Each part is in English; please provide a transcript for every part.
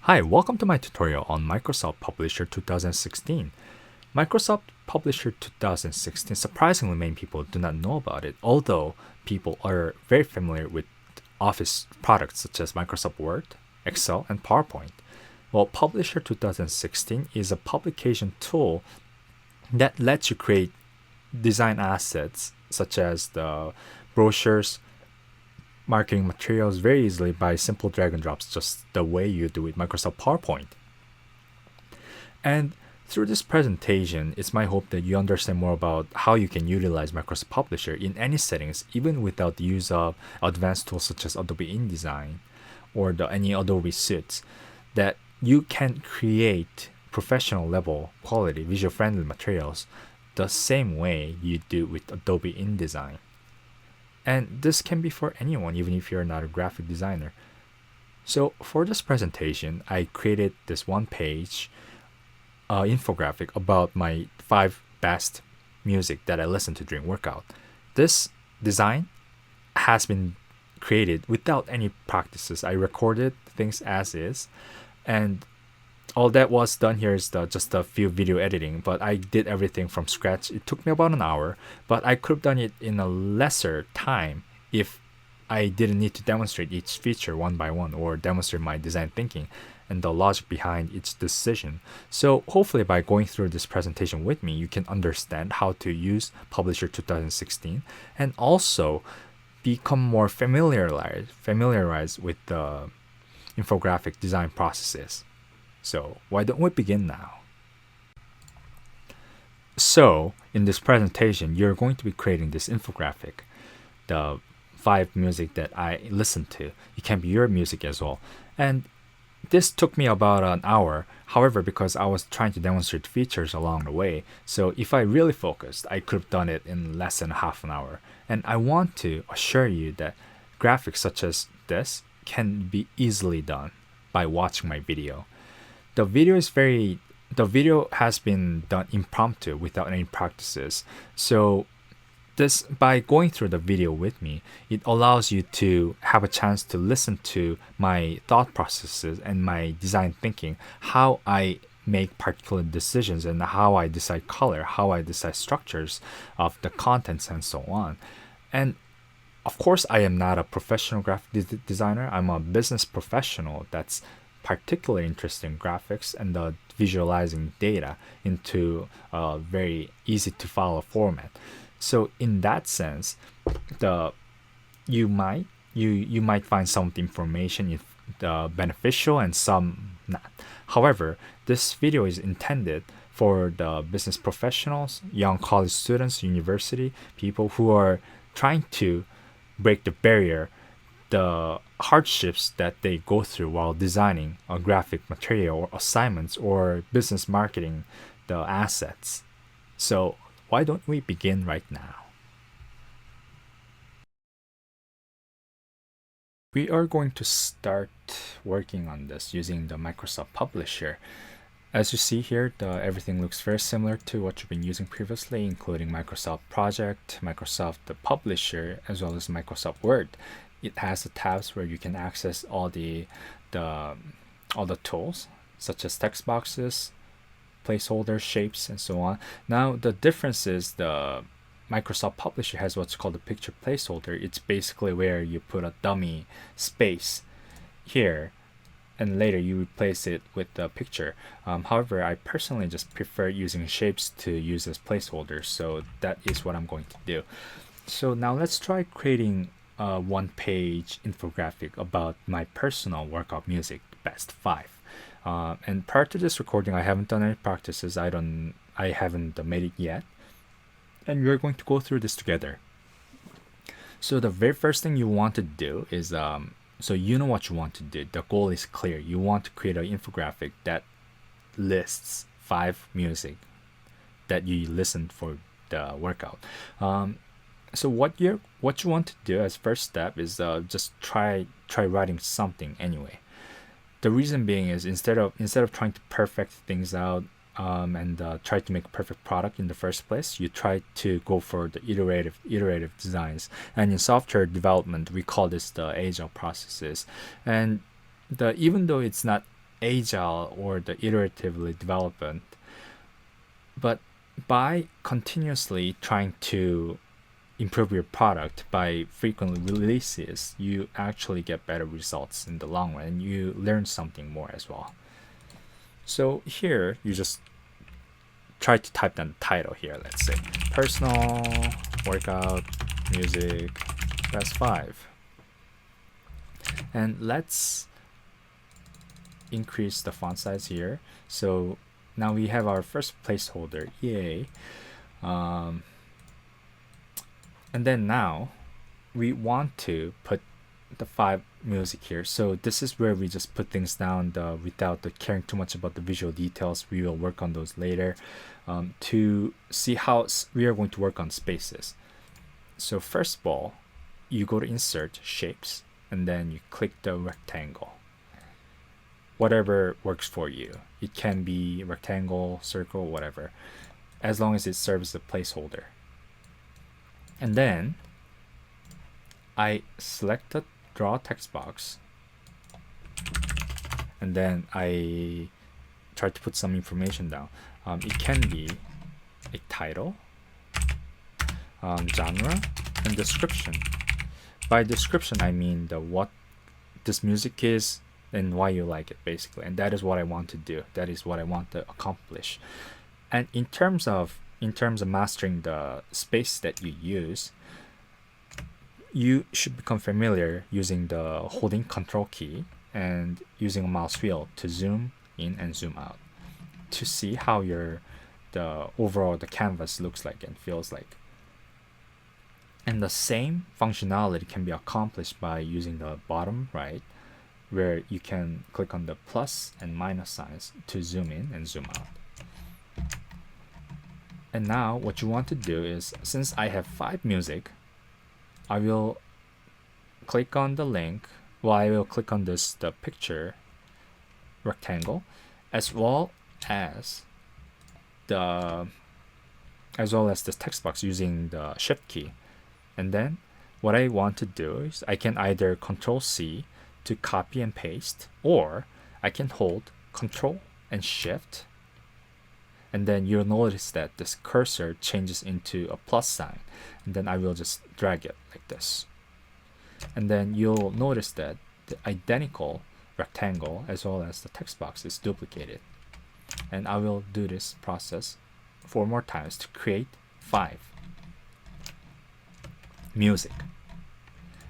Hi, welcome to my tutorial on Microsoft Publisher 2016. Microsoft Publisher 2016, surprisingly many people do not know about it, although people are very familiar with Office products such as Microsoft Word, Excel, and PowerPoint. Well, Publisher 2016 is a publication tool that lets you create design assets such as the brochures, marketing materials very easily by simple drag and drops, just the way you do with Microsoft PowerPoint. And through this presentation, it's my hope that you understand more about how you can utilize Microsoft Publisher in any settings, even without the use of advanced tools such as Adobe InDesign or any Adobe suites, that you can create professional level quality visual friendly materials the same way you do with Adobe InDesign. And this can be for anyone, even if you're not a graphic designer. So for this presentation, I created this one page infographic about my 5 best music that I listen to during workout. This design has been created without any practices. I recorded things as is, and all that was done here is just a few video editing, but I did everything from scratch. It took me about an hour, but I could have done it in a lesser time if I didn't need to demonstrate each feature one by one or demonstrate my design thinking and the logic behind each decision. So hopefully by going through this presentation with me, you can understand how to use Publisher 2016 and also become more familiarized with the infographic design processes. So why don't we begin now? So in this presentation, you're going to be creating this infographic, the 5 music that I listen to. It can be your music as well. And this took me about an hour. However, because I was trying to demonstrate features along the way, so if I really focused, I could have done it in less than half an hour. And I want to assure you that graphics such as this can be easily done by watching my video. The video has been done impromptu without any practices. So this, by going through the video with me, it allows you to have a chance to listen to my thought processes and my design thinking, how I make particular decisions and how I decide color, how I decide structures of the contents and so on. And of course, I am not a professional graphic designer. I'm a business professional that's particularly interested in graphics and the visualizing data into a very easy to follow format. So in that sense, you might find some of the information beneficial and some not. However, this video is intended for the business professionals, young college students, university people who are trying to break the barrier, the hardships that they go through while designing a graphic material or assignments or business marketing the assets. So why don't we begin right now? We are going to start working on this using the Microsoft Publisher. As you see here, everything looks very similar to what you've been using previously, including Microsoft Project, Microsoft the Publisher, as well as Microsoft Word. It has the tabs where you can access all the tools, such as text boxes, placeholders, shapes, and so on. Now the difference is the Microsoft Publisher has what's called a picture placeholder. It's basically where you put a dummy space here and later you replace it with the picture. However, I personally just prefer using shapes to use as placeholders, so that is what I'm going to do. So now let's try creating a 1-page infographic about my personal workout music, best 5. And prior to this recording, I haven't done any practices. I haven't made it yet, and we're going to go through this together. So the very first thing you want to do is so you know what you want to do. The goal is clear. You want to create an infographic that lists 5 music that you listen for the workout. So what you want to do as first step is just try writing something anyway. The reason being is instead of trying to perfect things out and try to make a perfect product in the first place, you try to go for the iterative designs. And in software development, we call this the agile processes. And even though it's not agile or the iteratively development, but by continuously trying to improve your product by frequent releases, you actually get better results in the long run, and you learn something more as well. So here you just try to type down the title here. Let's say personal workout music best 5, and let's increase the font size here. So now we have our first placeholder, EA, and then now we want to put the 5 music here. So this is where we just put things down without caring too much about the visual details. We will work on those later to see how we are going to work on spaces. So first of all, you go to insert shapes and then you click the rectangle, whatever works for you. It can be rectangle, circle, whatever, as long as it serves the placeholder. And then I select the draw text box, and then I try to put some information down. It can be a title, genre, and description. By description, I mean what this music is and why you like it, basically. And that is what I want to do. That is what I want to accomplish. And in terms of mastering the space that you use, you should become familiar using the holding Control key and using a mouse wheel to zoom in and zoom out to see how the canvas looks like and feels like. And the same functionality can be accomplished by using the bottom right, where you can click on the plus and minus signs to zoom in and zoom out. And now what you want to do is, since I have 5 music, I will click on the link. Well, I will click on the picture rectangle, as well as the text box using the shift key. And then what I want to do is I can either Control C to copy and paste, or I can hold Control and Shift, and then you'll notice that this cursor changes into a plus sign, and then I will just drag it like this, and then you'll notice that the identical rectangle as well as the text box is duplicated. And I will do this process 4 more times to create 5 music.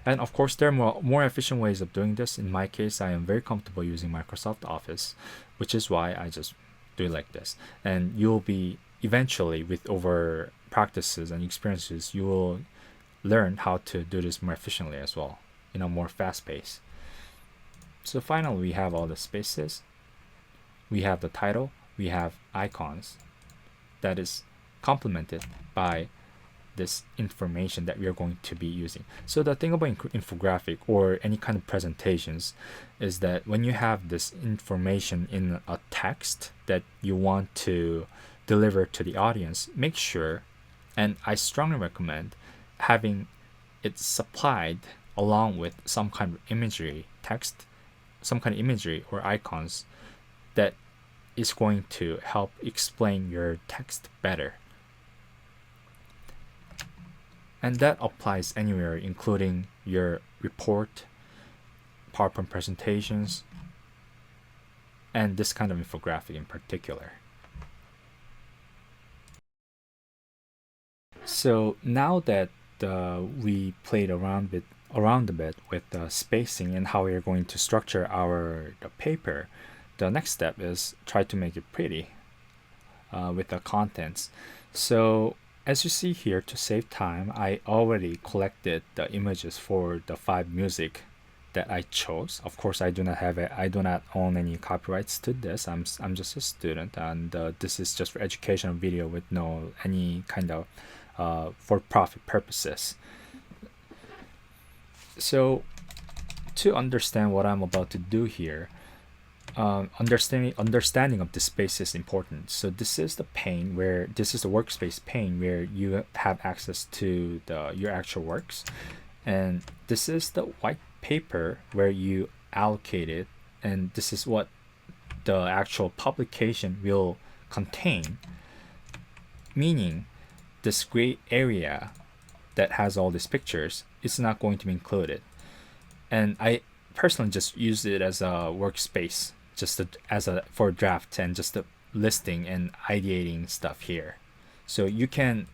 And of course, there are more efficient ways of doing this. In my case, I am very comfortable using Microsoft Office, which is why I just do it like this. And you'll be eventually, with over practices and experiences, you will learn how to do this more efficiently as well, in a more fast pace. So finally, we have all the spaces, we have the title, we have icons that is complemented by this information that we are going to be using. So the thing about infographic or any kind of presentations is that when you have this information in a text that you want to deliver to the audience, make sure, and I strongly recommend, having it supplied along with some kind of imagery, text, some kind of imagery or icons that is going to help explain your text better. And that applies anywhere, including your report, PowerPoint presentations, and this kind of infographic in particular. So now that we played around a bit with the spacing and how we are going to structure the paper, the next step is try to make it pretty with the contents. So as you see here, to save time, I already collected the images for the 5 music that I chose. Of course, I do not own any copyrights to this. I'm just a student, and this is just for educational video with no any kind of for-profit purposes. So to understand what I'm about to do here, understanding of the space is important. So this is the workspace pane where you have access to your actual works, and this is the white paper where you allocate it, and this is what the actual publication will contain, meaning this gray area that has all these pictures is not going to be included. And I personally just use it as a workspace, just for draft and just a listing and ideating stuff here. So you can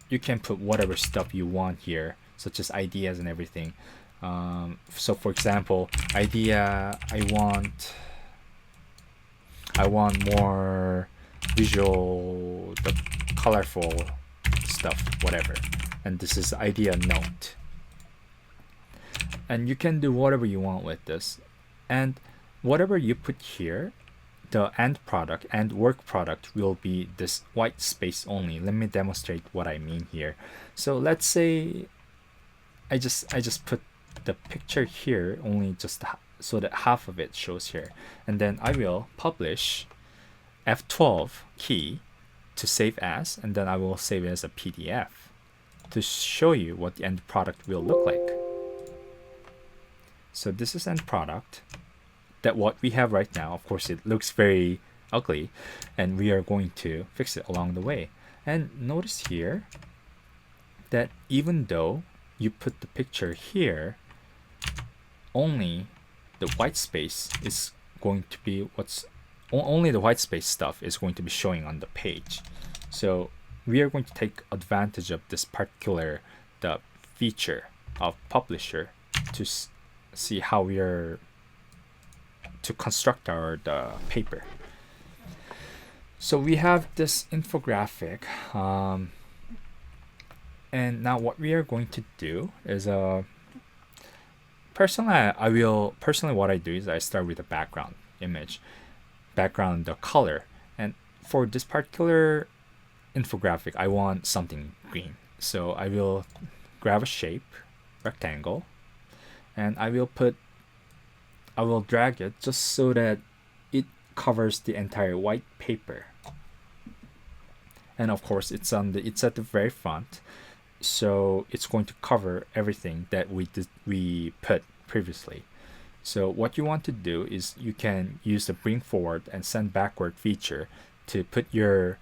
put whatever stuff you want here, such as ideas and everything. So for example, idea, I want more visual, the colorful stuff, whatever. And this is idea note. And you can do whatever you want with this. And whatever you put here, the end product and work product will be this white space only. Let me demonstrate what I mean here. So let's say I just put the picture here only just so that half of it shows here, and then I will publish F12 key to save as, and then I will save it as a PDF to show you what the end product will look like. So this is end product. That what we have right now. Of course, it looks very ugly, and we are going to fix it along the way. And notice here that even though you put the picture here, only the white space is going to be only the white space stuff is going to be showing on the page. So we are going to take advantage of this particular the feature of publisher to see how we are to construct the paper. So we have this infographic, and now what we are going to do is personally what I do is I start with the background image, the color, and for this particular infographic I want something green. So I will grab a shape, rectangle, and I will drag it just so that it covers the entire white paper. And of course it's at the very front, so it's going to cover everything that we put previously. So what you want to do is you can use the bring forward and send backward feature to put your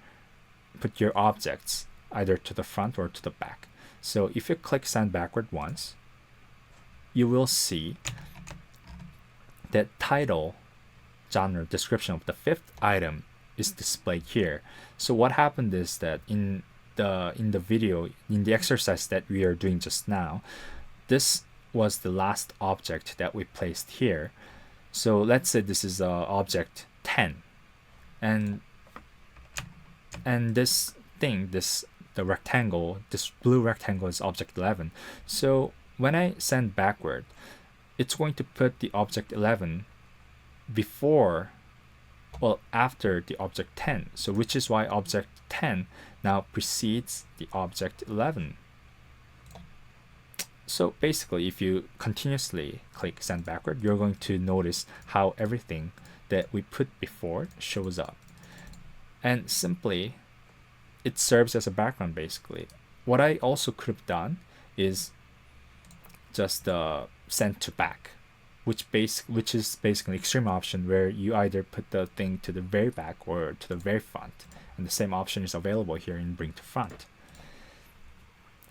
objects either to the front or to the back. So if you click send backward once, you will see that title, genre, description of the fifth item is displayed here. So what happened is that in the video, in the exercise that we are doing just now, this was the last object that we placed here. So let's say this is object 10, and this blue rectangle is object 11. So when I send backward, it's going to put the object 11 after the object 10. So which is why object 10 now precedes the object 11. So basically, if you continuously click send backward, you're going to notice how everything that we put before shows up. And simply, it serves as a background basically. What I also could have done is just send to back, which is basically extreme option where you either put the thing to the very back or to the very front, and the same option is available here in bring to front.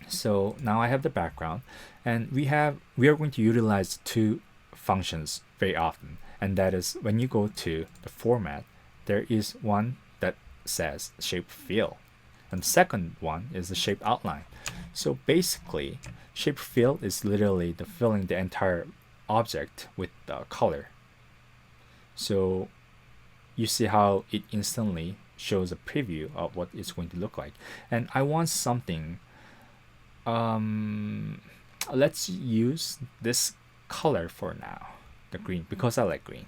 So now I have the background, and we are going to utilize two functions very often, and that is when you go to the format, there is one that says shape fill, and the second one is the shape outline. So basically, shape fill is literally the filling the entire object with the color. So you see how it instantly shows a preview of what it's going to look like. And I want something, let's use this color for now, the green, because I like green.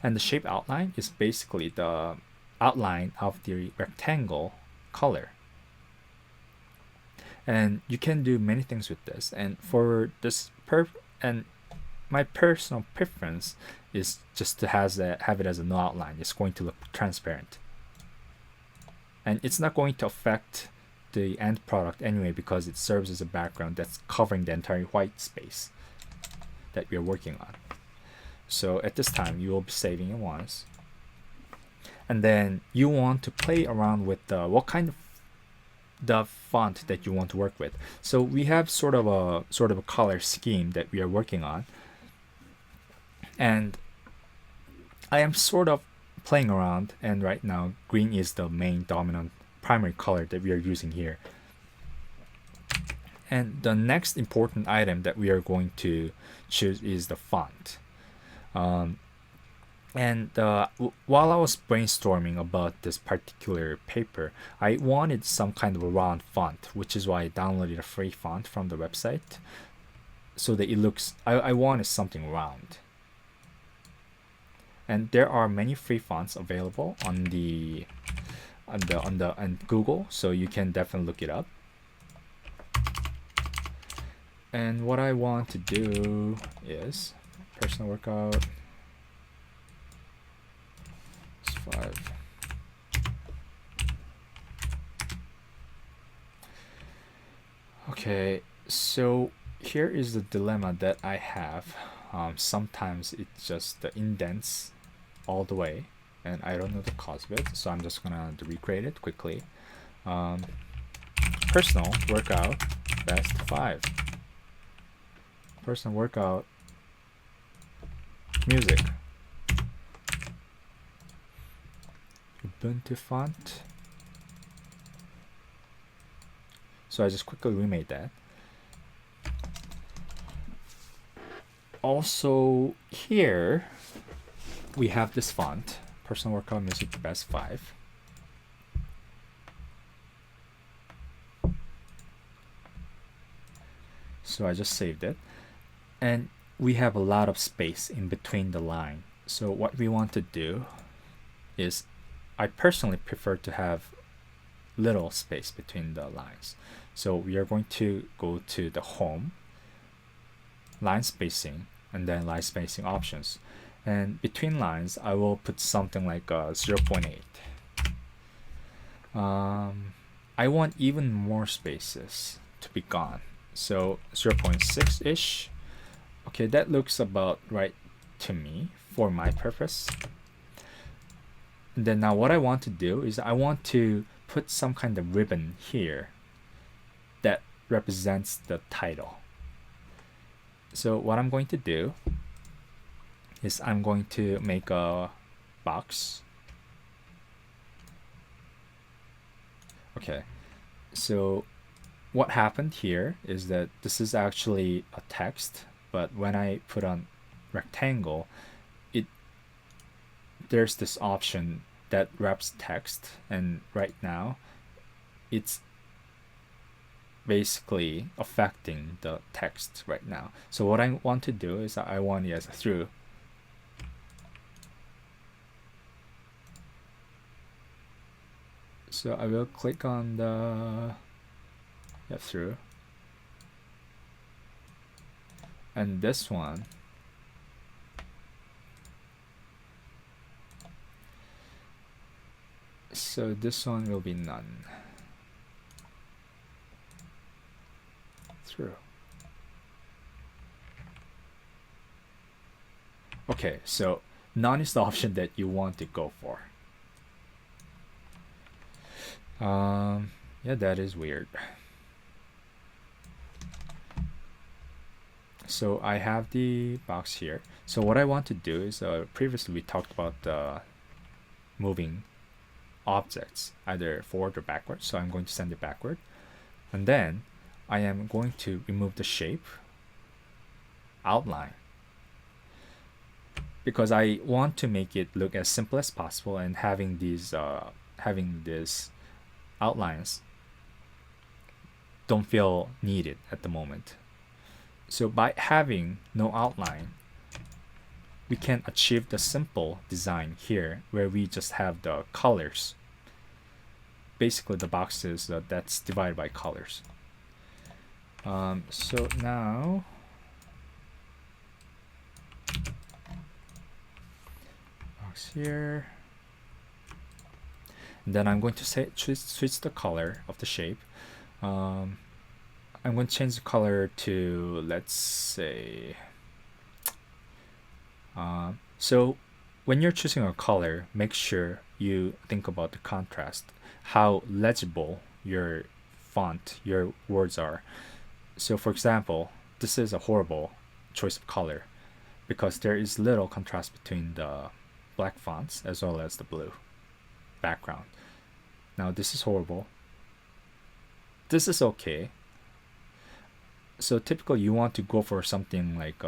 And the shape outline is basically the outline of the rectangle color. And you can do many things with this. And for this and my personal preference is just to have it as a no outline. It's going to look transparent, and it's not going to affect the end product anyway because it serves as a background that's covering the entire white space that we're working on. So at this time, you will be saving it once. And then you want to play around with what kind of the font that you want to work with. So we have sort of a color scheme that we are working on. And I am sort of playing around, and right now green is the main dominant primary color that we are using here. And the next important item that we are going to choose is the font. While I was brainstorming about this particular paper, I wanted some kind of a round font, which is why I downloaded a free font from the website, so that it looks. I wanted something round. And there are many free fonts available on Google, so you can definitely look it up. And what I want to do is personal workout 5. Okay, so here is the dilemma that I have. Sometimes it just indents all the way, and I don't know the cause of it, so I'm just gonna recreate it quickly. Personal workout best 5. Personal workout music. Ubuntu font. So I just quickly remade that. Also here we have this font, personal workout music best 5. So I just saved it, and we have a lot of space in between the line. So what we want to do is, I personally prefer to have little space between the lines. So we are going to go to the home, line spacing, and then line spacing options. And between lines, I will put something like 0.8. I want even more spaces to be gone. So 0.6-ish. Okay, that looks about right to me for my purpose. And then now what I want to do is I want to put some kind of ribbon here that represents the title. So what I'm going to do is I'm going to make a box. Okay, so what happened here is that this is actually a text, but when I put on rectangle, there's this option that wraps text, and right now it's basically affecting the text right now. So what I want to do is I want it as a through. So I will click on the through, and this one, so this one will be none. Through. Okay, so none is the option that you want to go for. Yeah, that is weird. So I have the box here. So what I want to do is, previously we talked about moving objects either forward or backward. So I'm going to send it backward. And then I am going to remove the shape outline, because I want to make it look as simple as possible, and having these outlines don't feel needed at the moment. So by having no outline, we can achieve the simple design here, where we just have the colors, basically the boxes that's divided by colors. So now box here, and then I'm going to switch the color of the shape. I'm going to change the color to, let's say, So when you're choosing a color, make sure you think about the contrast, how legible your font, your words are. So for example, this is a horrible choice of color because there is little contrast between the black fonts as well as the blue background. Now this is horrible. This is okay. So typically you want to go for something like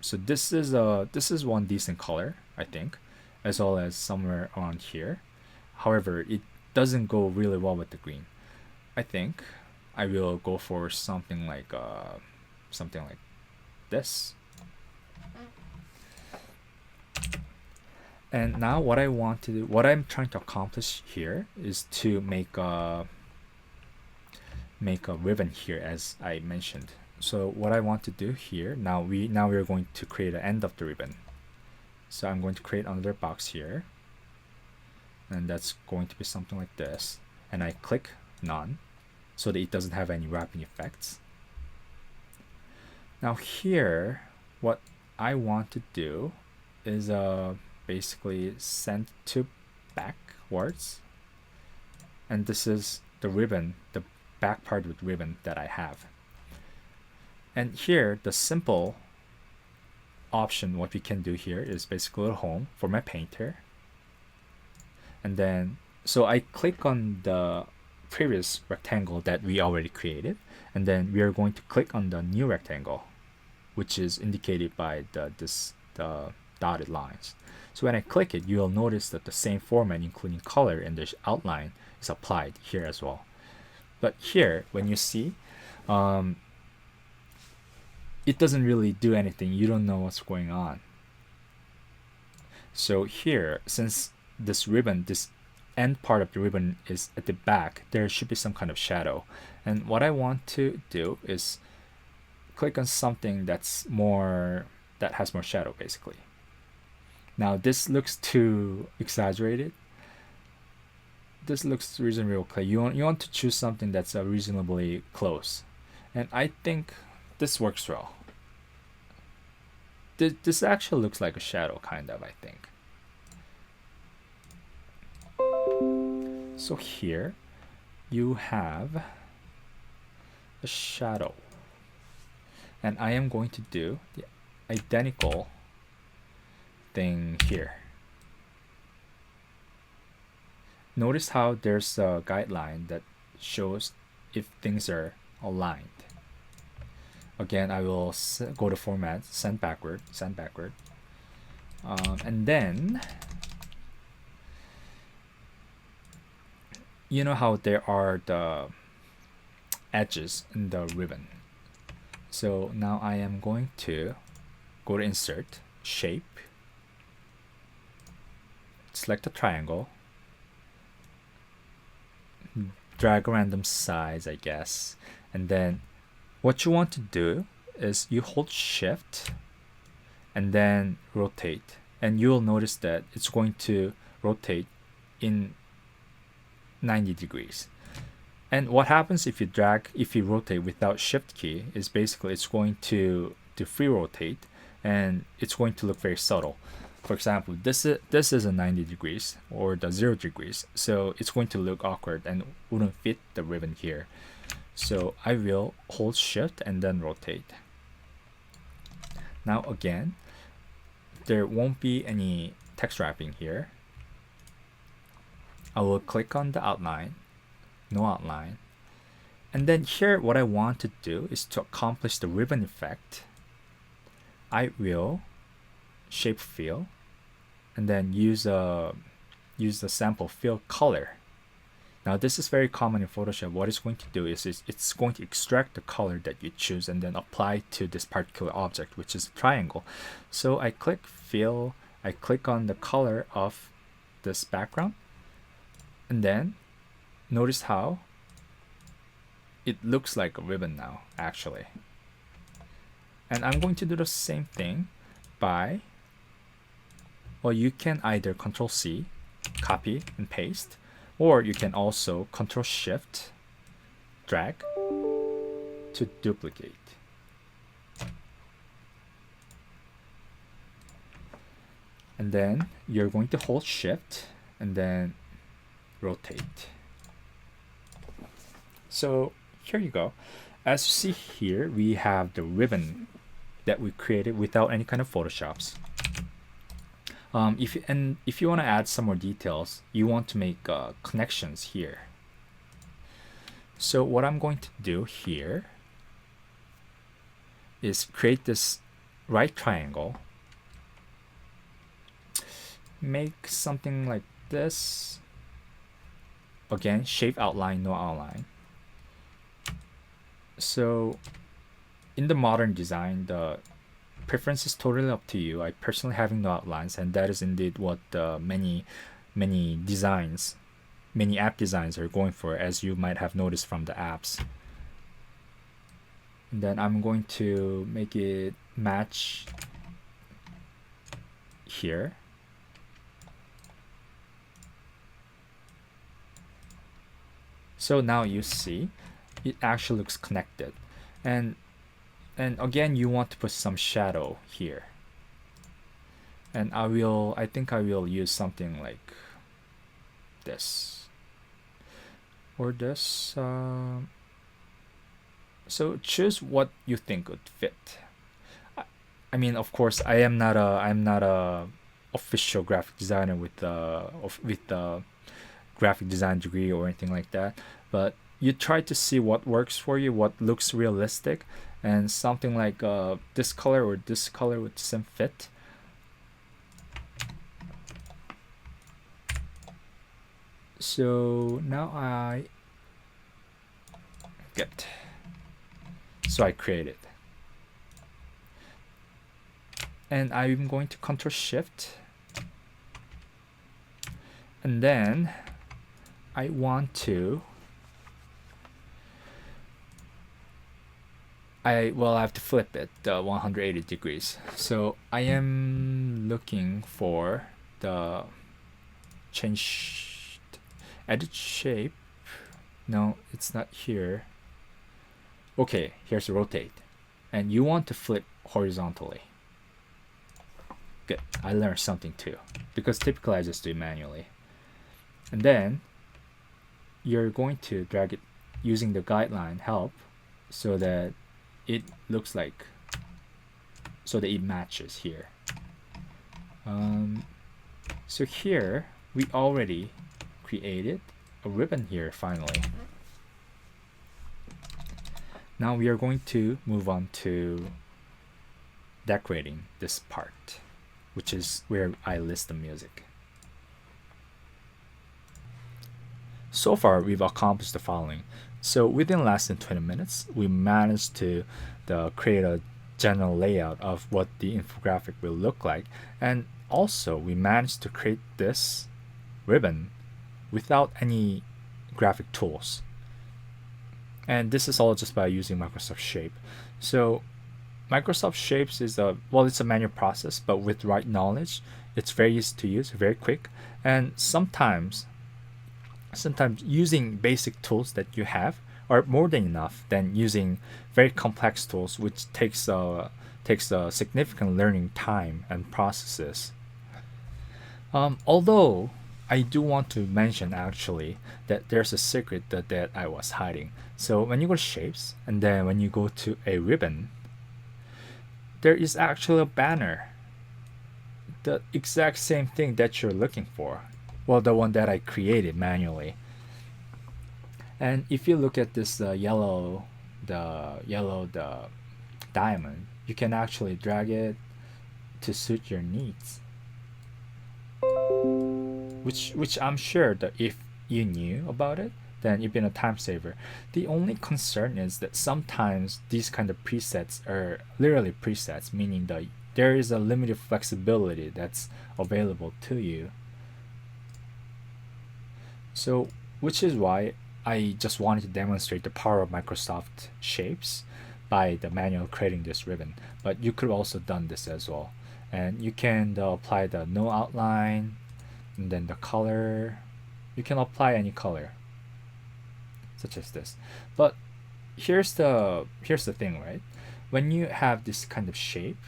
so this is one decent color, I think, as well as somewhere around here. However, it doesn't go really well with the green. I think I will go for something like this. And now what I want to do, what I'm trying to accomplish here is to make a ribbon here, as I mentioned. So what I want to do here, now we're going to create an end of the ribbon. So I'm going to create another box here, and that's going to be something like this. And I click none, so that it doesn't have any wrapping effects. Now here, what I want to do is basically send to backwards, and this is the ribbon, the back part with ribbon that I have. And here, the simple option, what we can do here is basically go to home for my painter. And then, so I click on the previous rectangle that we already created, and then we are going to click on the new rectangle, which is indicated by the dotted lines. So when I click it, you'll notice that the same format, including color and the outline, is applied here as well. But here, when you see, it doesn't really do anything. You don't know what's going on. So here, since this ribbon, this end part of the ribbon is at the back, there should be some kind of shadow. And what I want to do is click on something that has more shadow, basically. Now this looks too exaggerated. This looks reasonably okay. You want to choose something that's reasonably close, and I think this works well. This actually looks like a shadow, kind of, I think. So here you have a shadow, and I am going to do the identical thing here. Notice how there's a guideline that shows if things are aligned. Again, I will go to format, send backward, and then you know how there are the edges in the ribbon. So now I am going to go to insert, shape, select a triangle, drag a random size, I guess, and then what you want to do is you hold shift and then rotate, and you'll notice that it's going to rotate in 90 degrees. And what happens if you rotate without shift key is basically it's going to free rotate, and it's going to look very subtle. For example, this is a 90 degrees or the 0 degrees, so it's going to look awkward and wouldn't fit the ribbon here. So I will hold shift and then rotate. Now again, there won't be any text wrapping here. I will click on the outline, no outline. And then here, what I want to do is to accomplish the ribbon effect. I will shape fill and then use the sample fill color. Now this is very common in Photoshop. What it's going to do is it's going to extract the color that you choose and then apply to this particular object, which is a triangle. So I click fill, I click on the color of this background, and then notice how it looks like a ribbon now, actually. And I'm going to do the same thing by, well, you can either Control C, copy and paste, or you can also Control Shift, drag to duplicate. and then you're going to hold shift and then rotate. So here you go. As you see here, we have the ribbon that we created without any kind of photoshops. If you want to add some more details, you want to make connections here. So what I'm going to do here is create this right triangle, make something like this. Again, shape outline, no outline. So in the modern design, the preference is totally up to you. I personally having no outlines, and that is indeed what many app designs are going for, as you might have noticed from the apps. And then I'm going to make it match here. So now you see it actually looks connected, and again you want to put some shadow here, and I think I will use something like this or this. So choose what you think would fit. I mean, of course, I'm not a official graphic designer with the graphic design degree or anything like that, but you try to see what works for you, what looks realistic, and something like this color or this color would seem fit. So now I get, so I create it, and I'm going to Ctrl Shift, and then I want to I have to flip it 180 degrees. So I am looking for the change edit shape. No, it's not here. Okay, here's rotate, and you want to flip horizontally. Good, I learned something too, because typically I just do it manually. And then you're going to drag it using the guideline help so that it looks like, so that it matches here. So here we already created a ribbon here finally. Now we are going to move on to decorating this part, which is where I list the music. So far, we've accomplished the following. So within less than 20 minutes, we managed to create a general layout of what the infographic will look like. And also, we managed to create this ribbon without any graphic tools. And this is all just by using Microsoft Shape. So Microsoft Shapes is it's a manual process, but with right knowledge, it's very easy to use, very quick. And sometimes using basic tools that you have are more than enough than using very complex tools, which takes a significant learning time and processes. Although I do want to mention actually that there's a secret that I was hiding. So when you go to shapes and then when you go to a ribbon, there is actually a banner, the exact same thing that you're looking for. Well, the one that I created manually. And if you look at this the diamond, you can actually drag it to suit your needs. Which I'm sure that if you knew about it, then you've been a time saver. The only concern is that sometimes these kind of presets are literally presets, meaning that there is a limited flexibility that's available to you. So, which is why I just wanted to demonstrate the power of Microsoft Shapes by the manual creating this ribbon. But you could have also done this as well. And you can apply the no outline, and then the color. You can apply any color, such as this. But here's the thing, right? When you have this kind of shape,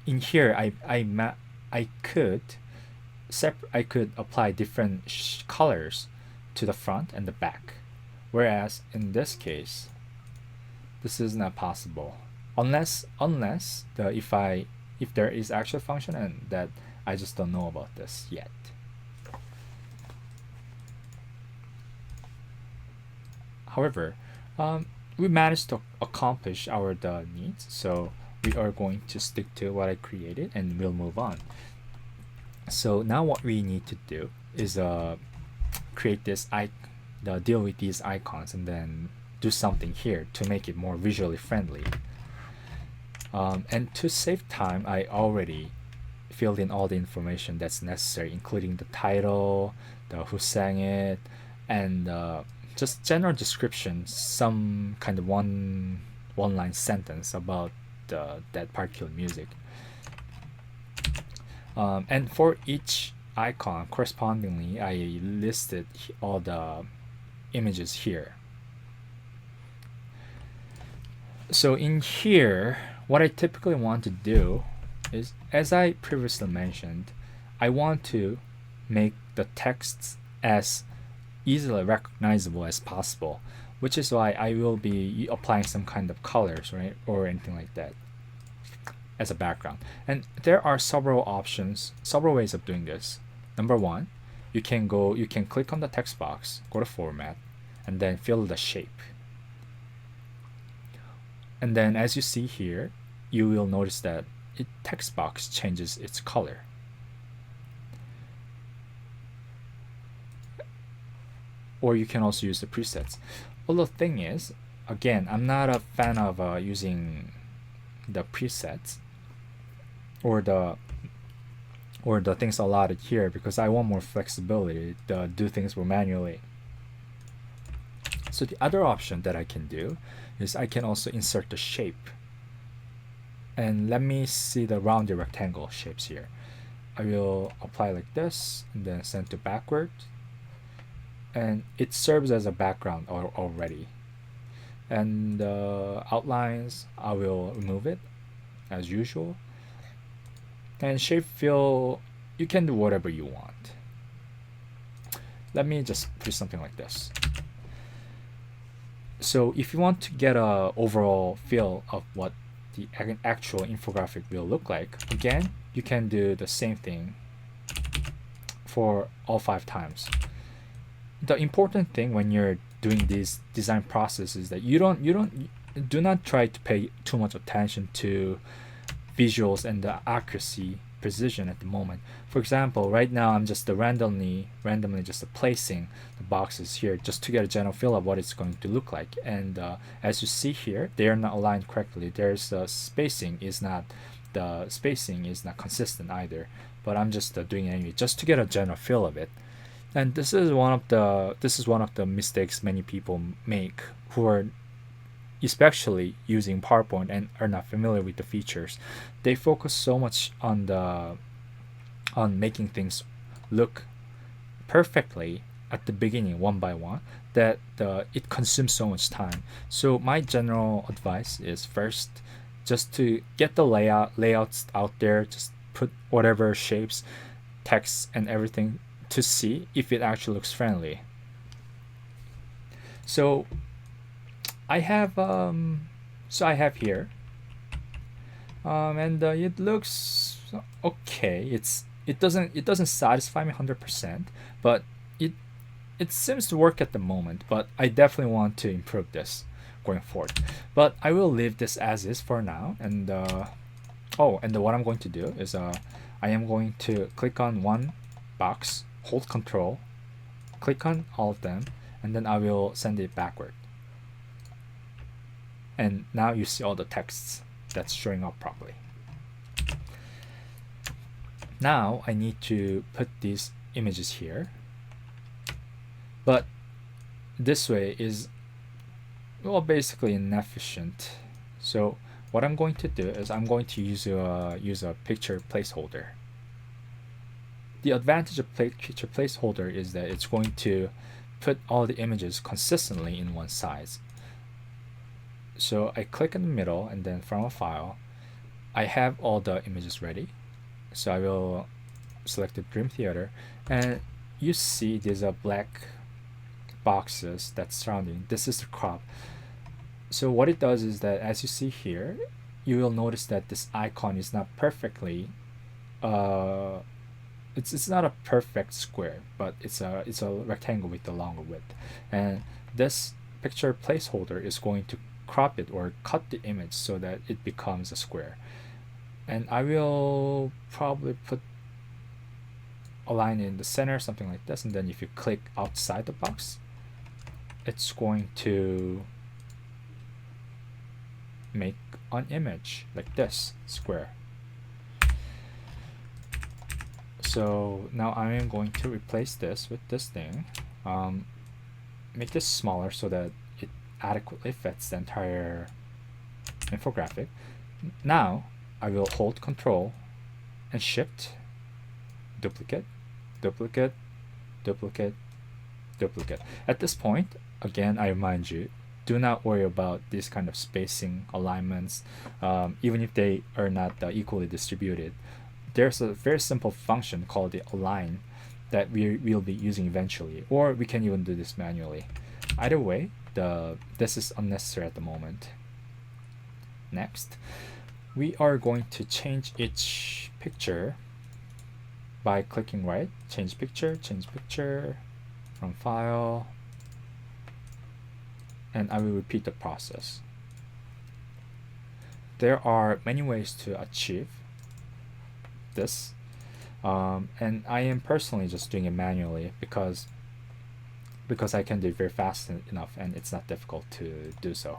in here I could I could apply different colors to the front and the back. Whereas in this case, this is not possible unless if there is actual function and that I just don't know about this yet. However, we managed to accomplish our the needs, so we are going to stick to what I created and we'll move on. So now what we need to do is create this deal with these icons and then do something here to make it more visually friendly. And to save time, I already filled in all the information that's necessary, including the title, the who sang it, and just general description, some kind of one line sentence about that particular music. And for each icon, correspondingly, I listed all the images here. So in here, what I typically want to do is, as I previously mentioned, I want to make the texts as easily recognizable as possible, which is why I will be applying some kind of colors, right, or anything like that as a background. And there are several options, several ways of doing this. Number one, you can click on the text box, go to format, and then fill the shape. And then as you see here, you will notice that text box changes its color. Or you can also use the presets. Well, the thing is, again, I'm not a fan of using the presets or the things allotted here because I want more flexibility to do things more manually. So the other option that I can do is I can also insert the shape. And let me see the rounded rectangle shapes here. I will apply like this and then send to backward. And it serves as a background already. And the outlines, I will remove it as usual. And shape fill, you can do whatever you want. Let me just do something like this. So if you want to get a overall feel of what the actual infographic will look like, again, you can do the same thing for all 5 times. The important thing when you're doing these design processes is that you do not try to pay too much attention to visuals and the accuracy, precision at the moment. For example, right now I'm just randomly just placing the boxes here just to get a general feel of what it's going to look like. And as you see here, they are not aligned correctly. There's spacing is not consistent either. But I'm just doing it anyway, just to get a general feel of it. And this is one of the mistakes many people make who are especially using PowerPoint and are not familiar with the features. They focus so much on making things look perfectly at the beginning one by one that it consumes so much time. So my general advice is first just to get the layouts out there, just put whatever shapes, text and everything to see if it actually looks friendly. So I have here, and it looks okay. It doesn't satisfy me 100%, but it seems to work at the moment. But I definitely want to improve this going forward. But I will leave this as is for now. And what I'm going to do is I am going to click on one box, hold Control, click on all of them, and then I will send it backward. And now you see all the texts that's showing up properly. Now I need to put these images here, but this way is basically inefficient. So what I'm going to do is I'm going to use a picture placeholder. The advantage of picture placeholder is that it's going to put all the images consistently in one size. So I click in the middle, and then from a file, I have all the images ready. So I will select the Dream Theater, and you see these are black boxes that's surrounding. This is the crop. So what it does is that, as you see here, you will notice that this icon is not perfectly uh it's not a perfect square, but it's a rectangle with a longer width. And this picture placeholder is going to crop it or cut the image so that it becomes a square. And I will probably put a line in the center, something like this, and then if you click outside the box, it's going to make an image like this, square. So now I am going to replace this with this thing, make this smaller so that it adequately fits the entire infographic. Now I will hold Control and Shift, duplicate, duplicate, duplicate, duplicate. At this point, again, I remind you, do not worry about this kind of spacing alignments, even if they are not equally distributed. There's a very simple function called the align that we will be using eventually, or we can even do this manually. Either way, this is unnecessary at the moment. Next, we are going to change each picture by clicking right, change picture, from file, and I will repeat the process. There are many ways to achieve this, and I am personally just doing it manually because I can do it very fast enough and it's not difficult to do so.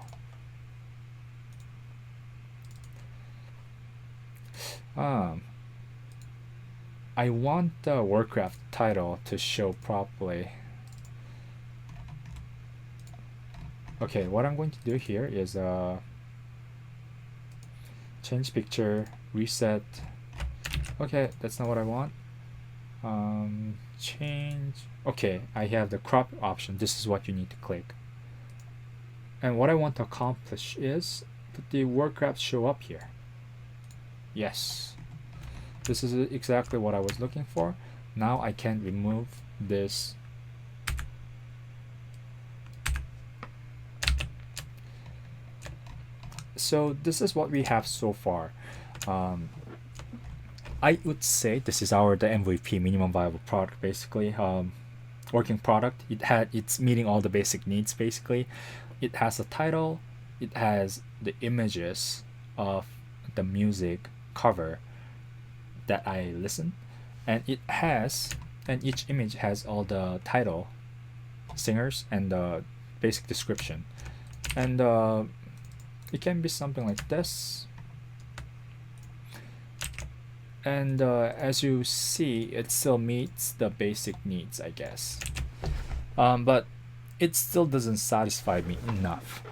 I want the Warcraft title to show properly. Okay, what I'm going to do here is change picture, reset. Okay, that's not what I want. Change. Okay, I have the crop option. This is what you need to click. And what I want to accomplish is that the Warcraft show up here. Yes, this is exactly what I was looking for. Now I can remove this. So this is what we have so far. I would say this is the MVP, minimum viable product, basically. Working product. It's meeting all the basic needs, basically. It has a title, it has the images of the music cover that I listen, and each image has all the title, singers, and the basic description. And it can be something like this. And as you see, it still meets the basic needs, I guess. But it still doesn't satisfy me enough.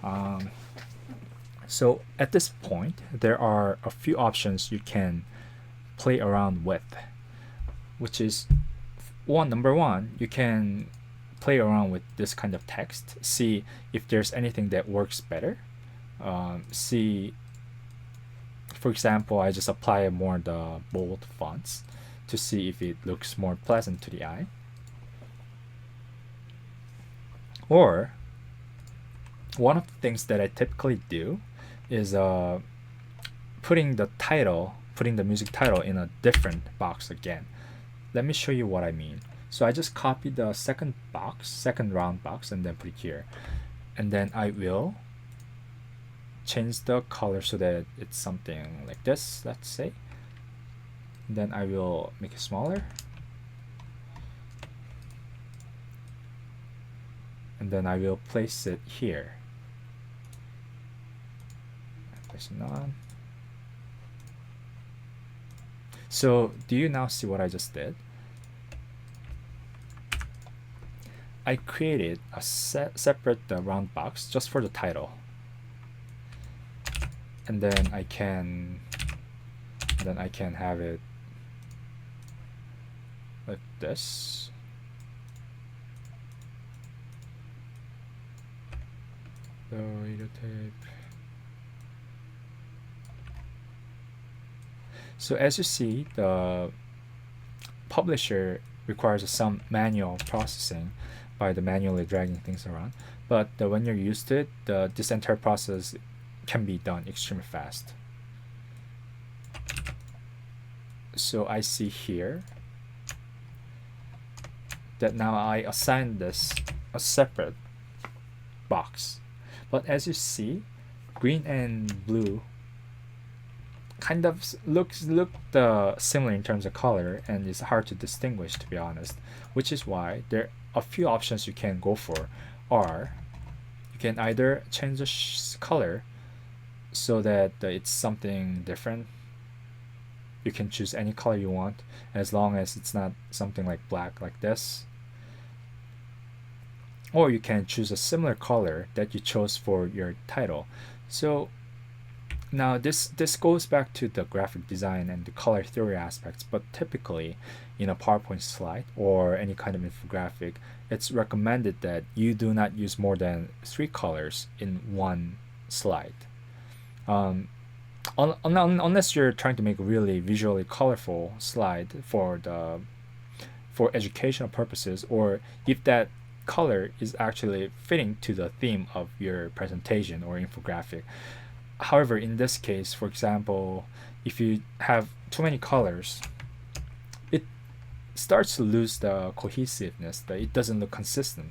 So at this point, there are a few options you can play around with, which is number one, you can play around with this kind of text, see if there's anything that works better. See, for example, I just apply more the bold fonts to see if it looks more pleasant to the eye. Or one of the things that I typically do is putting the music title in a different box again. Let me show you what I mean. So I just copy the second round box, and then put it here. And then I will change the color so that it's something like this, let's say. And then I will make it smaller. And then I will place it here. Place it on. So do you now see what I just did? I created a separate round box just for the title. And then I can have it like this. So video tape. So as you see, the publisher requires some manual processing by the manually dragging things around. But when you're used to it, this entire process can be done extremely fast. So I see here that now I assign this a separate box. But as you see, green and blue kind of look similar in terms of color, and it's hard to distinguish, to be honest, which is why there are a few options you can go for. Are you can either change the color so that it's something different. You can choose any color you want as long as it's not something like black like this, or you can choose a similar color that you chose for your title. So now this goes back to the graphic design and the color theory aspects, but typically in a PowerPoint slide or any kind of infographic, it's recommended that you do not use more than 3 colors in one slide. Unless you're trying to make a really visually colorful slide for educational purposes, or if that color is actually fitting to the theme of your presentation or infographic. However, in this case, for example, if you have too many colors, it starts to lose the cohesiveness, that it doesn't look consistent,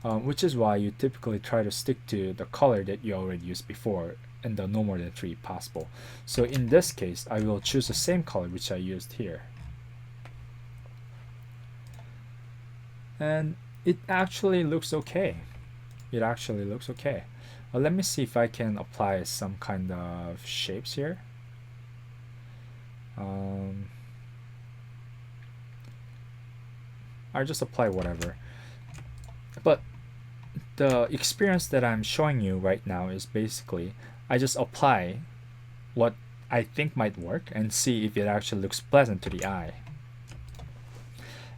which is why you typically try to stick to the color that you already used before, and the no more than 3 possible. So in this case, I will choose the same color which I used here. And it actually looks okay. It actually looks okay. Let me see if I can apply some kind of shapes here. I just apply whatever. But the experience that I'm showing you right now is basically I just apply what I think might work and see if it actually looks pleasant to the eye.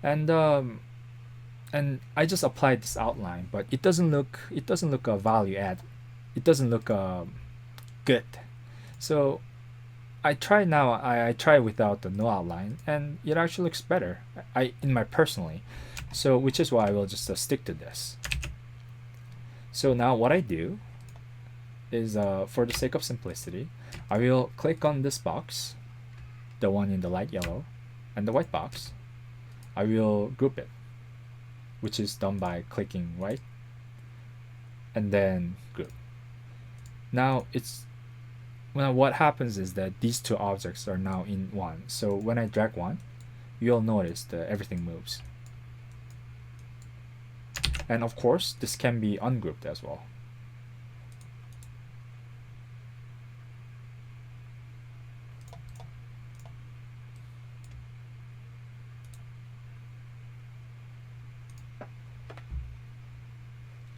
And I just applied this outline, but it doesn't look a value add. It doesn't look good. So I try now. I try without the no outline, and it actually looks better. In my personally, so which is why I will just stick to this. So now what I do is, for the sake of simplicity, I will click on this box, the one in the light yellow, and the white box. I will group it, which is done by clicking right and then group. Now what happens is that these 2 objects are now in one. So when I drag one, you'll notice that everything moves. And of course, this can be ungrouped as well.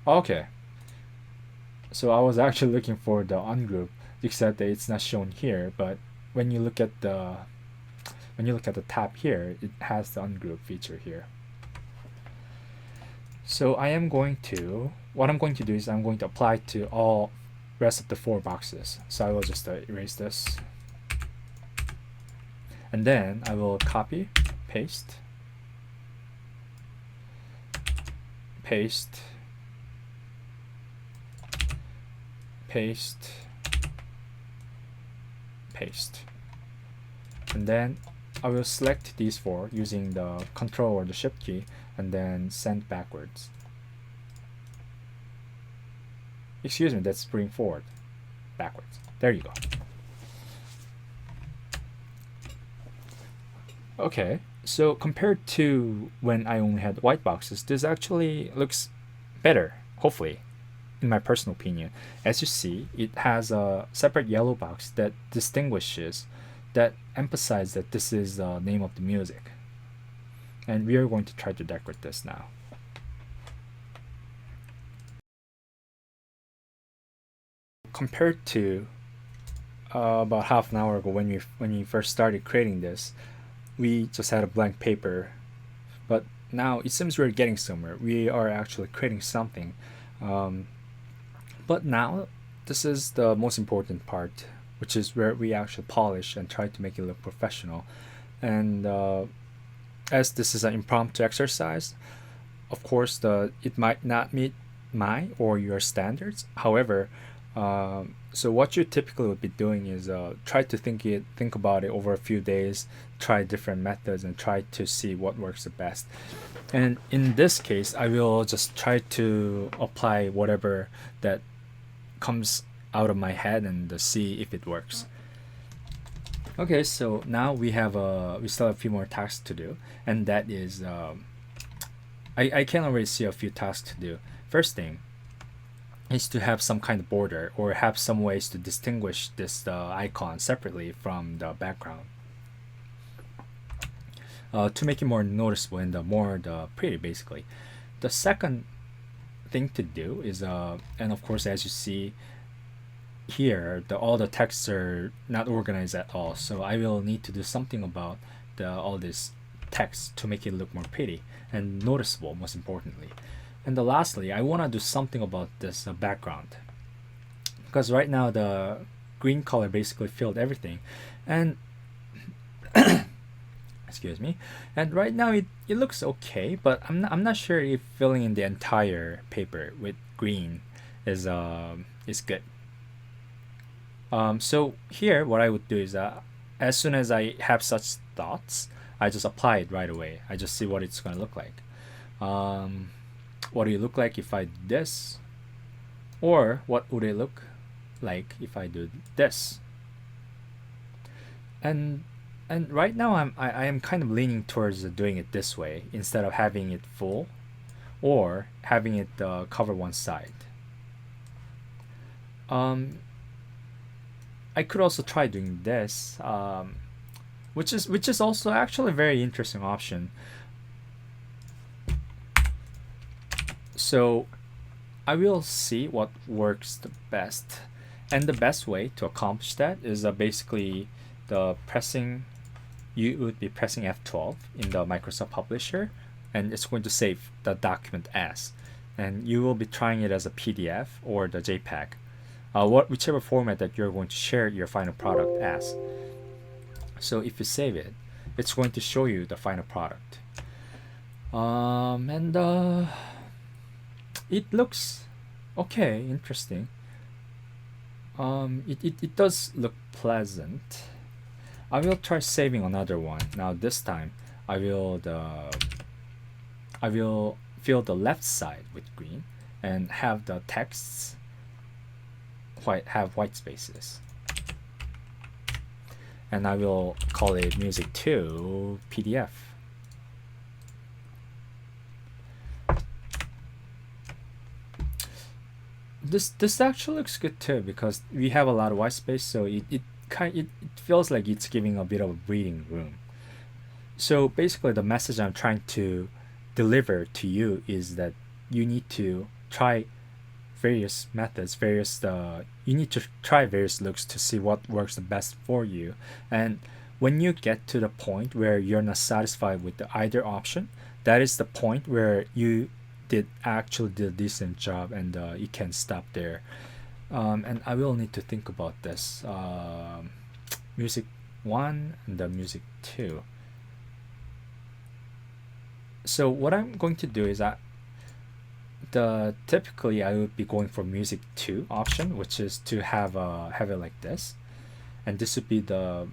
Okay. So I was actually looking for the ungroup, except that it's not shown here. But when you look at the tab here, it has the ungroup feature here. So what I'm going to do is I'm going to apply to all rest of the 4 boxes. So I will just erase this, and then I will copy, paste, paste, paste, paste, and then I will select these 4 using the Control or the Shift key, and then send backwards. Excuse me, that's bring forward, backwards. There you go. Okay, so compared to when I only had white boxes, this actually looks better, hopefully, in my personal opinion. As you see, it has a separate yellow box that emphasizes that this is the name of the music. And we are going to try to decorate this now. Compared to about half an hour ago when we first started creating this, we just had a blank paper, but now it seems we're getting somewhere. We are actually creating something. But now this is the most important part. which is where we actually polish and try to make it look professional. And as this is an impromptu exercise, of course, it might not meet my or your standards. However, so what you typically would be doing is try to think about it over a few days, try different methods, and try to see what works the best. And in this case, I will just try to apply whatever that comes out of my head and see if it works. Okay, so now we still have a few more tasks to do, and that is I can already see a few tasks to do. First thing is to have some kind of border or have some ways to distinguish this icon separately from the background to make it more noticeable and more pretty basically. The second thing to do is and of course, as you see here, all the texts are not organized at all, so I will need to do something about all this text to make it look more pretty and noticeable, most importantly. And lastly, I want to do something about this background, because right now the green color basically filled everything, and excuse me, and right now it looks okay, but I'm not sure if filling in the entire paper with green is good. So here, what I would do is as soon as I have such thoughts, I just apply it right away. I just see what it's gonna look like. What do you look like if I do this? Or what would it look like if I do this? And right now I am kind of leaning towards doing it this way instead of having it full or having it cover one side. I could also try doing this, which is also actually a very interesting option. So I will see what works the best, and the best way to accomplish that is basically you would be pressing F12 in the Microsoft Publisher, and it's going to save the document as, and you will be trying it as a PDF or the JPEG, whichever format that you're going to share your final product as. So if you save it, it's going to show you the final product. And it looks okay, interesting. It does look pleasant. I will try saving another one. Now this time I will fill the left side with green and have the texts have white spaces. And I will call it music 2 PDF. This actually looks good too, because we have a lot of white space, so it feels like it's giving a bit of a breathing room. So basically the message I'm trying to deliver to you is that you need to try various methods, you need to try various looks to see what works the best for you. And when you get to the point where you're not satisfied with either option, that is the point where you did a decent job, and you can stop there. And I will need to think about this music 1 and the music 2. So what I'm going to do is typically I would be going for music 2 option, which is to have it like this, and this would be the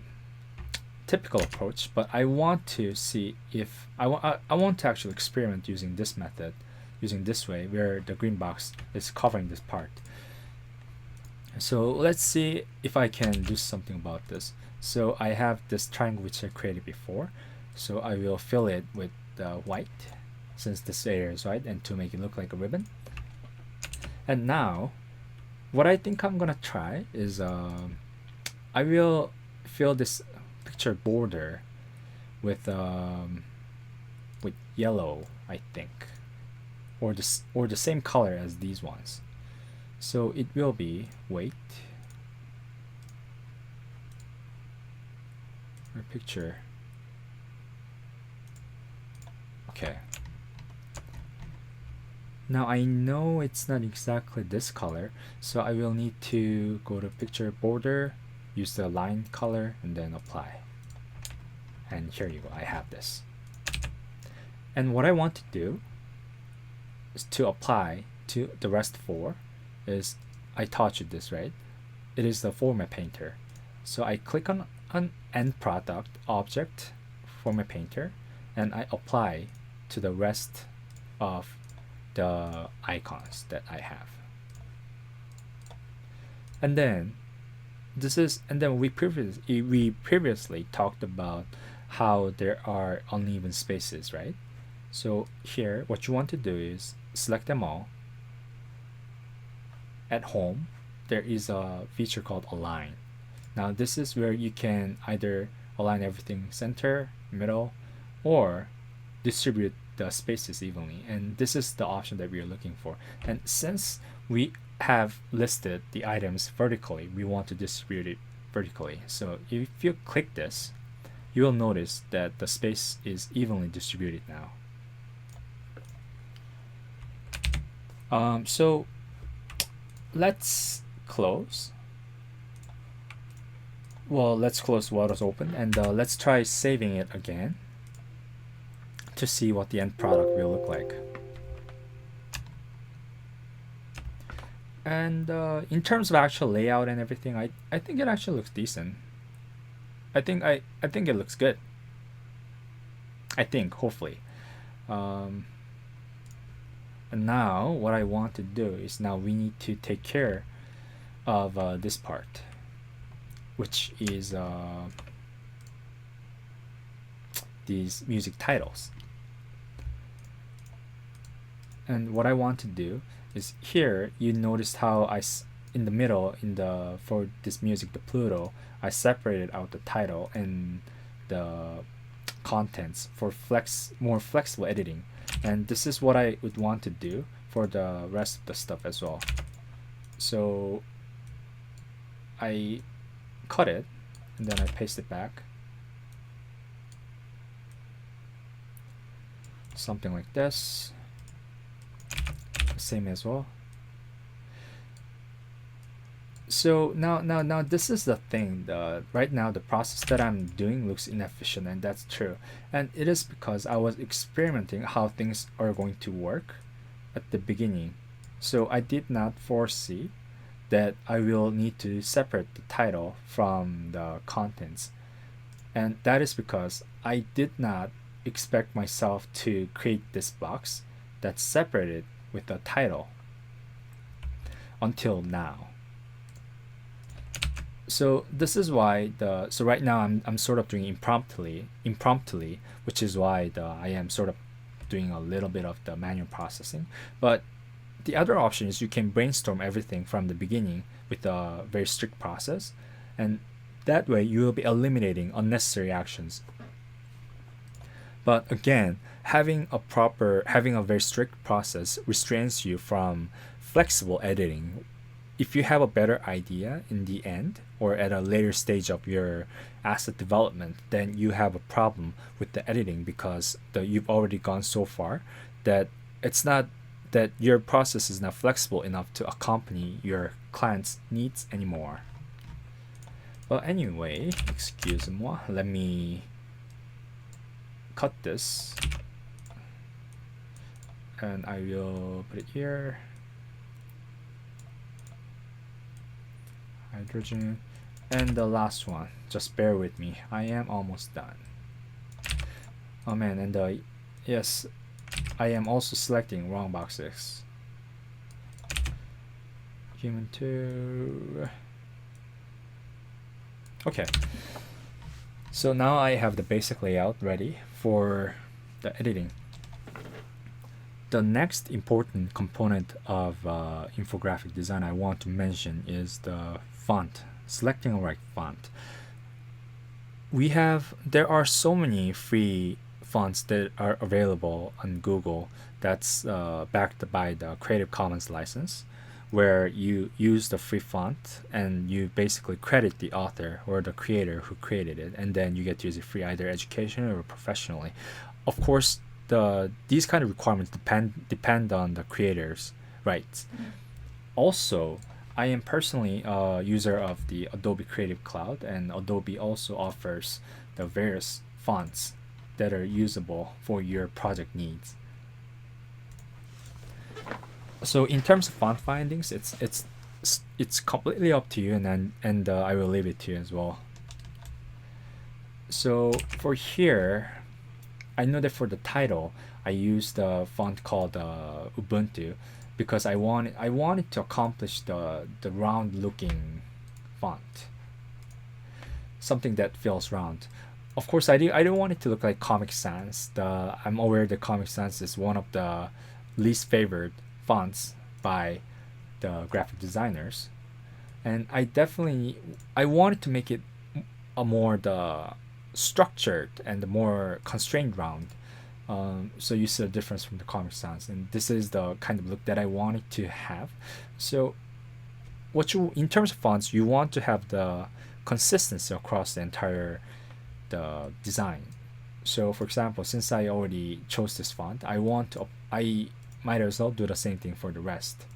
typical approach. But I want to see if I want to actually experiment using this method, using this way where the green box is covering this part. So let's see if I can do something about this. So I have this triangle which I created before, so I will fill it with white, since this area is white, and to make it look like a ribbon. And now what I think I'm gonna try is I will fill this picture border with yellow, I think, or the same color as these ones. So it will be white or picture. Okay. Now I know it's not exactly this color, so I will need to go to picture border use the line color and then apply. And here you go, I have this. And what I want to do is to apply to the rest 4 is I taught you this, right? It is the format painter. So I click on an end product object format painter and I apply to the rest of the icons that I have. And then we previously talked about how there are uneven spaces, right? So here what you want to do is select them all. At home there is a feature called align. Now this is where you can either align everything center, middle, or distribute the spaces evenly, and this is the option that we are looking for. And since we have listed the items vertically, we want to distribute it vertically. So if you click this, you will notice that the space is evenly distributed now. So let's close. Well, let's close what is open and let's try saving it again to see what the end product will look like. And in terms of actual layout and everything, I think it actually looks decent. I think it looks good. I think, hopefully. And now what I want to do is now we need to take care of this part, which is these music titles. And what I want to do is here you noticed how in the middle for this music, the Pluto, I separated out the title and the contents for more flexible editing. And this is what I would want to do for the rest of the stuff as well. So I cut it and then I paste it back, something like this. Same as well. So now this is the thing. Right now the process that I'm doing looks inefficient, and that's true. And it is because I was experimenting how things are going to work at the beginning. So I did not foresee that I will need to separate the title from the contents. And that is because I did not expect myself to create this box that's separated with the title until now. So this is why so right now I'm sort of doing impromptuly, which is why I am sort of doing a little bit of the manual processing. But the other option is you can brainstorm everything from the beginning with a very strict process, and that way you will be eliminating unnecessary actions. But again, having a very strict process restrains you from flexible editing. If you have a better idea in the end or at a later stage of your asset development, then you have a problem with the editing because you've already gone so far that it's not that your process is not flexible enough to accompany your client's needs anymore. Well, anyway, excuse-moi, let me cut this and I will put it here. Hydrogen. And the last one, just bear with me, I am almost done. Oh man, and yes, I am also selecting wrong boxes. Human 2. Okay, so now I have the basic layout ready for the editing. The next important component of infographic design I want to mention is the font, selecting a right font. There are so many free fonts that are available on Google that's backed by the Creative Commons license, where you use the free font and you basically credit the author or the creator who created it, and then you get to use it free either educationally or professionally. Of course, these kind of requirements depend on the creator's rights. Also, I am personally a user of the Adobe Creative Cloud, and Adobe also offers the various fonts that are usable for your project needs. So in terms of font findings, it's completely up to you, and I will leave it to you as well. So for here, I know that for the title, I used the font called Ubuntu because I wanted to accomplish the round looking font, something that feels round. Of course, I don't want it to look like Comic Sans. I'm aware that Comic Sans is one of the least favored fonts by the graphic designers, and I wanted to make it a more the structured and the more constrained round. So you see the difference from the Comic Sans, and this is the kind of look that I wanted to have. So what you in terms of fonts, you want to have the consistency across the entire the design. So for example, since I already chose this font, I might as well do the same thing for the rest.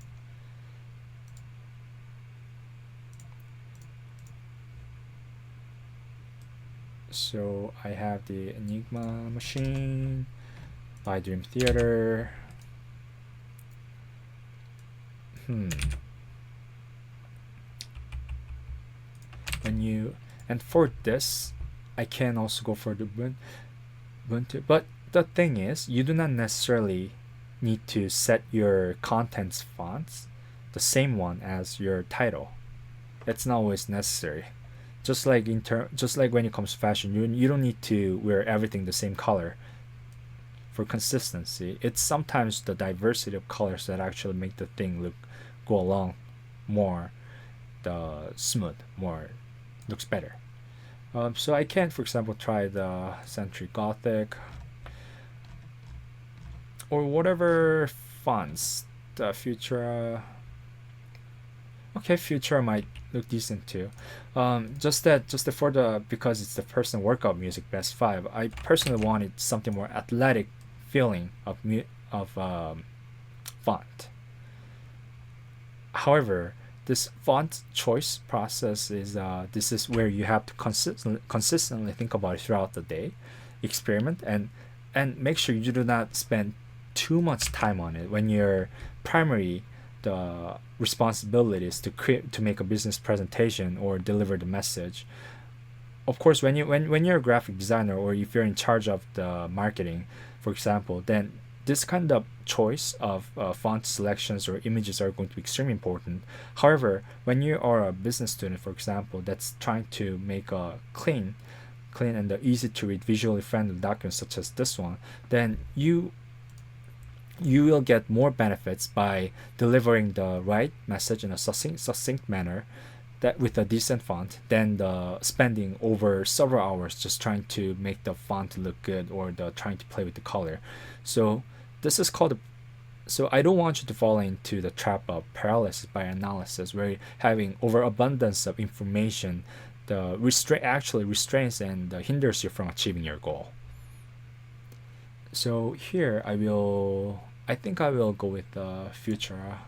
So I have the Enigma machine, by Dream Theater. When you and for this, I can also go for the Ubuntu. But the thing is, you do not necessarily need to set your contents fonts the same one as your title. It's not always necessary. Just like when it comes to fashion, you don't need to wear everything the same color for consistency. It's sometimes the diversity of colors that actually make the thing go along more the smooth, more looks better. So I can, for example, try the Century Gothic or whatever fonts. The Futura. Okay, Futura might look decent too. Just for the because it's the personal workout music best five. I personally wanted something more athletic feeling of font. However, this font choice process is this is where you have to consistently think about it throughout the day, experiment, and make sure you do not spend too much time on it when your primary the responsibility is to make a business presentation or deliver the message. Of course, when you're a graphic designer or if you're in charge of the marketing, for example, then this kind of choice of font selections or images are going to be extremely important. However, when you are a business student, for example, that's trying to make a clean and easy to read, visually friendly document such as this one, then you will get more benefits by delivering the right message in a succinct manner that with a decent font than the spending over several hours just trying to make the font look good or the trying to play with the color. So this is called so I don't want you to fall into the trap of paralysis by analysis where having overabundance of information the actually restrains and hinders you from achieving your goal. So here I think I will go with the Futura.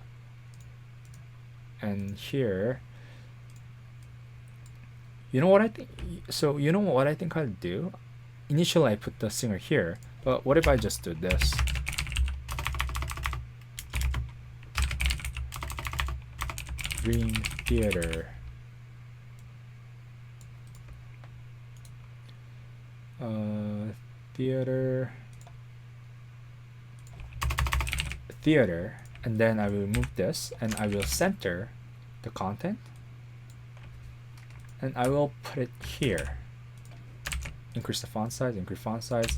And here, you know what I think? So you know what I think I'll do? Initially I put the singer here, but what if I just do this? Dream Theater. Theater, and then I will move this and I will center the content and I will put it here. Increase the font size,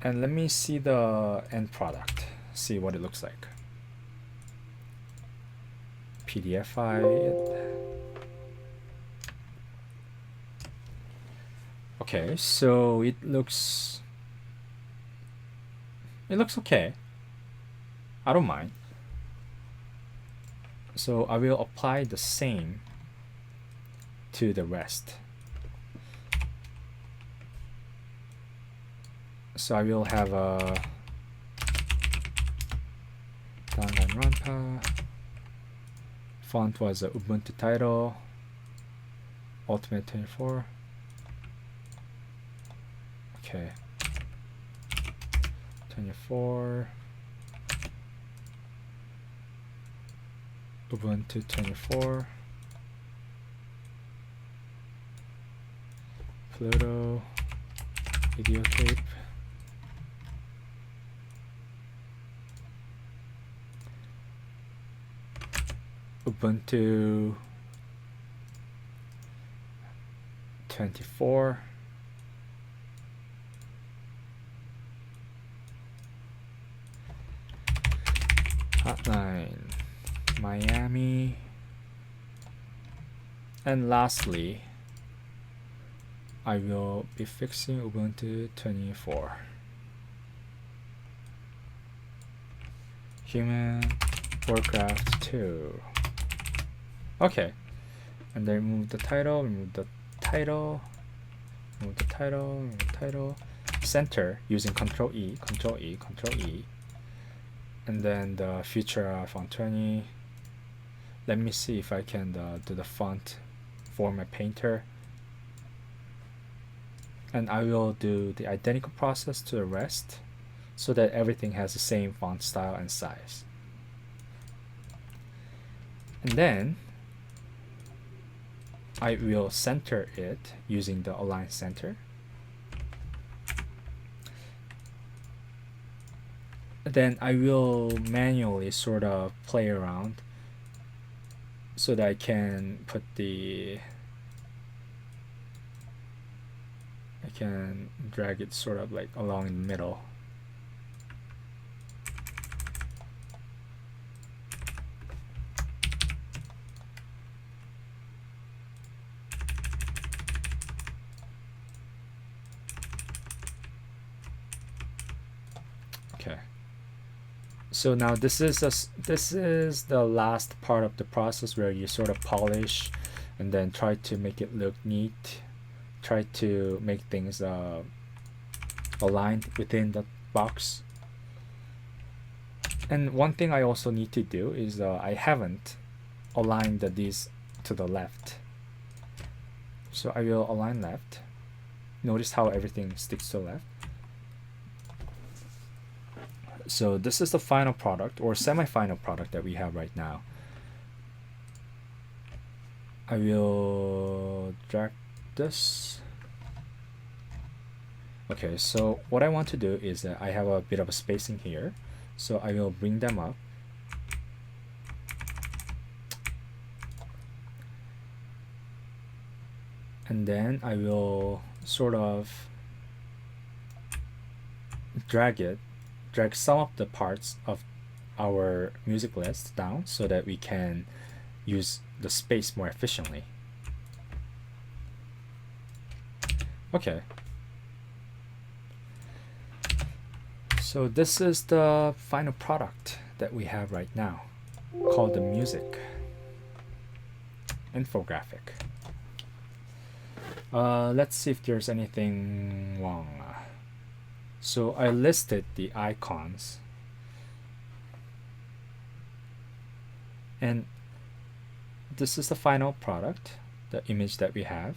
and let me see the end product, see what it looks like. PDFi it. Okay, so it looks okay. I don't mind. So I will apply the same to the rest. So I will have a font was Ubuntu title, Ultimate 24. Okay. 24. Ubuntu 24. Pluto. Videotape. Ubuntu 24. Hotline Miami. And lastly, I will be fixing Ubuntu 24. Human Warcraft 2. Okay, and then remove the title, remove the title, remove the title, remove the title. Center using Control E, Control E, Control E. And then the future font 20. Let me see if I can do the font for my painter. And I will do the identical process to the rest so that everything has the same font style and size. And then I will center it using the align center. Then I will manually sort of play around so that I can put I can drag it sort of like along in the middle. Okay. So now this is the last part of the process where you sort of polish and then try to make it look neat, try to make things aligned within the box. And one thing I also need to do is I haven't aligned these to the left, so I will align left. Notice how everything sticks to the left. So this is the final product or semi-final product that we have right now. I will drag this. Okay, so what I want to do is that I have a bit of a spacing here, so I will bring them up. And then I will sort of drag some of the parts of our music list down so that we can use the space more efficiently. Okay. So this is the final product that we have right now, called the music infographic. Let's see if there's anything wrong. So I listed the icons, and this is the final product, the image that we have.